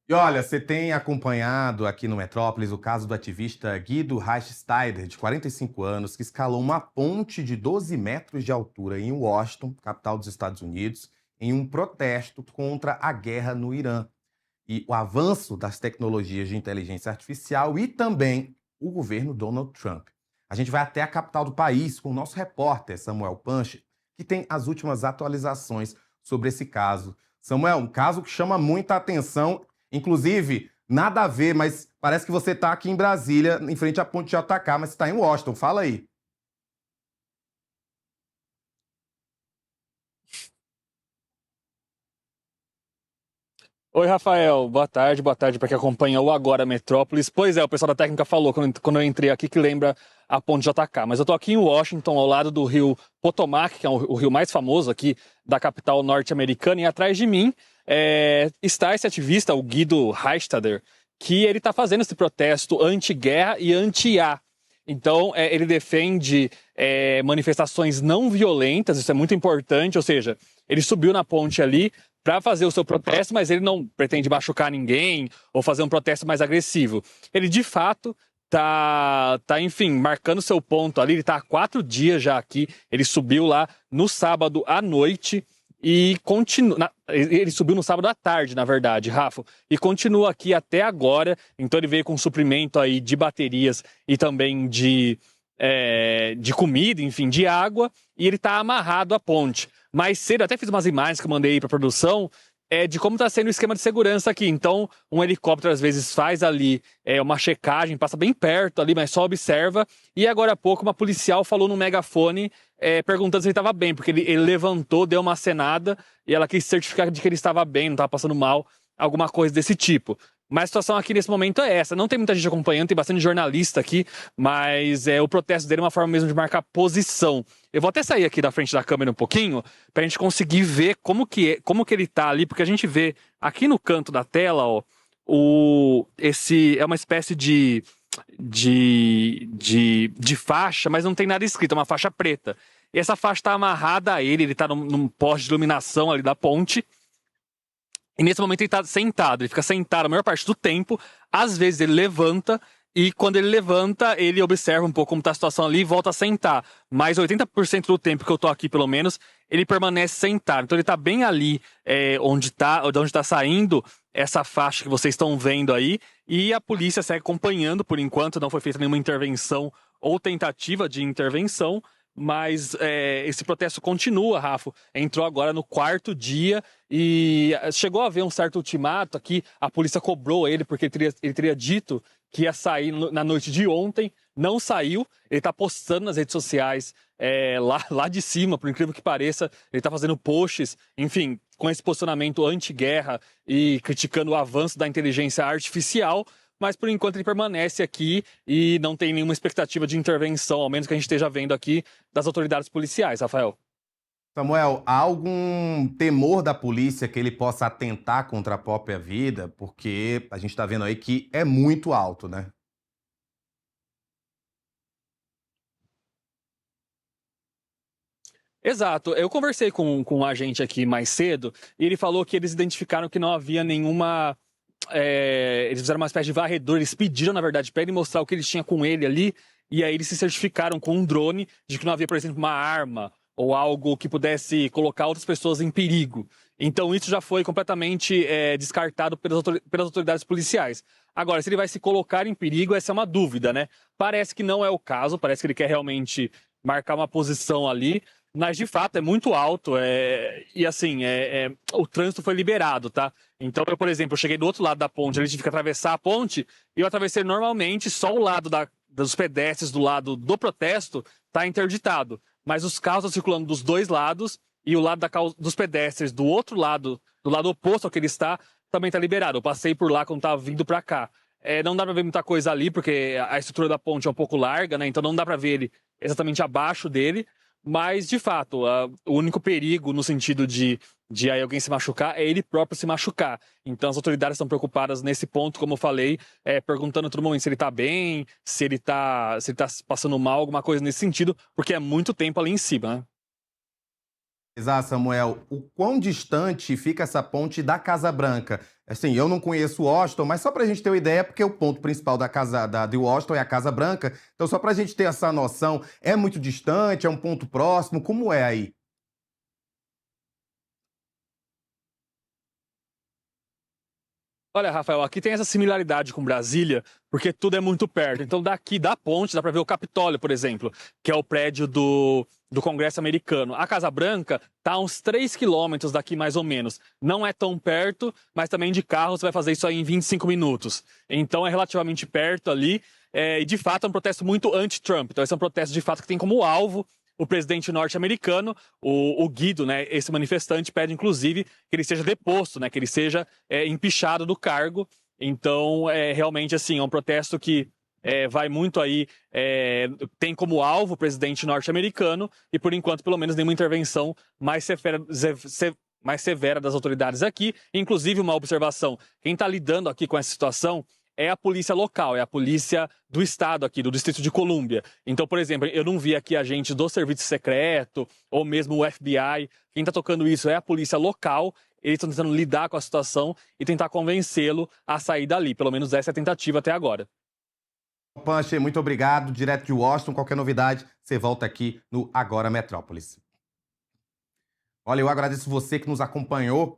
E olha, você tem acompanhado aqui no Metrópolis o caso do ativista Guido Reichsteider, de 45 anos, que escalou uma ponte de 12 metros de altura em Washington, capital dos Estados Unidos, em um protesto contra a guerra no Irã. E o avanço das tecnologias de inteligência artificial e também o governo Donald Trump. A gente vai até a capital do país com o nosso repórter Samuel Pancher, que tem as últimas atualizações sobre esse caso. Samuel, um caso que chama muita atenção, inclusive, nada a ver, mas parece que você está aqui em Brasília, em frente à ponte de JK, mas você está em Washington. Fala aí. Oi, Rafael. Boa tarde para quem acompanha o Agora Metrópolis. Pois é, o pessoal da técnica falou quando eu entrei aqui que lembra a ponte JK. Mas eu tô aqui em Washington, ao lado do rio Potomac, que é o rio mais famoso aqui da capital norte-americana, e atrás de mim está esse ativista, o Guido Reichsteider, que ele está fazendo esse protesto anti-guerra e anti-IA. Então, ele defende manifestações não violentas, isso é muito importante, ou seja, ele subiu na ponte ali para fazer o seu protesto, mas ele não pretende machucar ninguém ou fazer um protesto mais agressivo. Ele, de fato, enfim, marcando seu ponto ali. Ele está há 4 dias já aqui. Ele subiu lá no sábado à noite e continua. Ele subiu no sábado à tarde, na verdade, Rafa, e continua aqui até agora. Então ele veio com suprimento aí de baterias e também de comida, enfim, de água, e ele está amarrado à ponte. Mais cedo, até fiz umas imagens que eu mandei para produção de como está sendo o esquema de segurança aqui. Então, um helicóptero às vezes faz ali uma checagem, passa bem perto ali, mas só observa. E agora há pouco uma policial falou no megafone perguntando se ele estava bem, porque ele levantou, deu uma acenada e ela quis certificar de que ele estava bem, não estava passando mal, alguma coisa desse tipo. Mas a situação aqui nesse momento é essa. Não tem muita gente acompanhando, tem bastante jornalista aqui, mas o protesto dele é uma forma mesmo de marcar posição. Eu vou até sair aqui da frente da câmera um pouquinho pra gente conseguir ver como que ele tá ali, porque a gente vê aqui no canto da tela, ó, esse é uma espécie de faixa, mas não tem nada escrito, é uma faixa preta. E essa faixa tá amarrada a ele tá num poste de iluminação ali da ponte. E nesse momento ele tá sentado, ele fica sentado a maior parte do tempo. Às vezes ele levanta, e quando ele levanta, ele observa um pouco como tá a situação ali e volta a sentar. Mas 80% do tempo que eu tô aqui, pelo menos, ele permanece sentado. Então ele tá bem ali de onde tá saindo essa faixa que vocês estão vendo aí. E a polícia segue acompanhando, por enquanto, não foi feita nenhuma intervenção ou tentativa de intervenção. Mas esse protesto continua, Rafa. Entrou agora no 4º dia e chegou a haver um certo ultimato aqui. A polícia cobrou ele porque ele teria dito que ia sair na noite de ontem. Não saiu. Ele está postando nas redes sociais lá de cima, por incrível que pareça. Ele está fazendo posts, enfim, com esse posicionamento anti-guerra e criticando o avanço da inteligência artificial. Mas por enquanto ele permanece aqui e não tem nenhuma expectativa de intervenção, ao menos que a gente esteja vendo aqui, das autoridades policiais, Rafael. Samuel, há algum temor da polícia que ele possa atentar contra a própria vida? Porque a gente está vendo aí que é muito alto, né? Exato. Eu conversei com um agente aqui mais cedo e ele falou que eles identificaram que não havia nenhuma. Eles fizeram uma espécie de varredura, eles pediram, na verdade, para ele mostrar o que eles tinham com ele ali, e aí eles se certificaram com um drone de que não havia, por exemplo, uma arma ou algo que pudesse colocar outras pessoas em perigo. Então isso já foi completamente descartado pelas autoridades policiais. Agora, se ele vai se colocar em perigo, essa é uma dúvida, né? Parece que não é o caso, parece que ele quer realmente marcar uma posição ali, mas de fato é muito alto, e assim, o trânsito foi liberado, tá? Então eu, por exemplo, eu cheguei do outro lado da ponte, ele tive que atravessar a ponte, e eu atravessei normalmente, só o lado dos pedestres do lado do protesto tá interditado, mas os carros estão circulando dos dois lados, e o lado dos pedestres do outro lado, do lado oposto ao que ele está, também tá liberado. Eu passei por lá quando tava vindo para cá. Não dá para ver muita coisa ali, porque a estrutura da ponte é um pouco larga, né? Então não dá para ver ele exatamente abaixo dele. Mas, de fato, o único perigo no sentido de aí alguém se machucar é ele próprio se machucar. Então as autoridades estão preocupadas nesse ponto, como eu falei, perguntando a todo momento se ele tá bem, se ele tá passando mal, alguma coisa nesse sentido, porque é muito tempo ali em cima, né? Exato, Samuel. O quão distante fica essa ponte da Casa Branca? Assim, eu não conheço Washington, mas só para a gente ter uma ideia, porque o ponto principal de Washington é a Casa Branca. Então, só para a gente ter essa noção, é muito distante, é um ponto próximo? Como é aí? Olha, Rafael, aqui tem essa similaridade com Brasília, porque tudo é muito perto. Então, daqui da ponte, dá para ver o Capitólio, por exemplo, que é o prédio do Congresso americano. A Casa Branca está a uns 3 quilômetros daqui, mais ou menos. Não é tão perto, mas também de carro você vai fazer isso aí em 25 minutos. Então, é relativamente perto ali. E, de fato, é um protesto muito anti-Trump. Então, esse é um protesto, de fato, que tem como alvo o presidente norte-americano, o Guido, né, esse manifestante pede, inclusive, que ele seja deposto, né, que ele seja empichado do cargo. Então, realmente, assim, é um protesto que vai muito aí, tem como alvo o presidente norte-americano e, por enquanto, pelo menos, nenhuma intervenção mais severa das autoridades aqui. Inclusive, uma observação, quem está lidando aqui com essa situação é a polícia local, é a polícia do estado aqui, do Distrito de Colômbia. Então, por exemplo, eu não vi aqui agente do Serviço Secreto ou mesmo o FBI. Quem está tocando isso é a polícia local. Eles estão tentando lidar com a situação e tentar convencê-lo a sair dali. Pelo menos essa é a tentativa até agora. Panche, muito obrigado. Direto de Washington, qualquer novidade, você volta aqui no Agora Metrópolis. Olha, eu agradeço você que nos acompanhou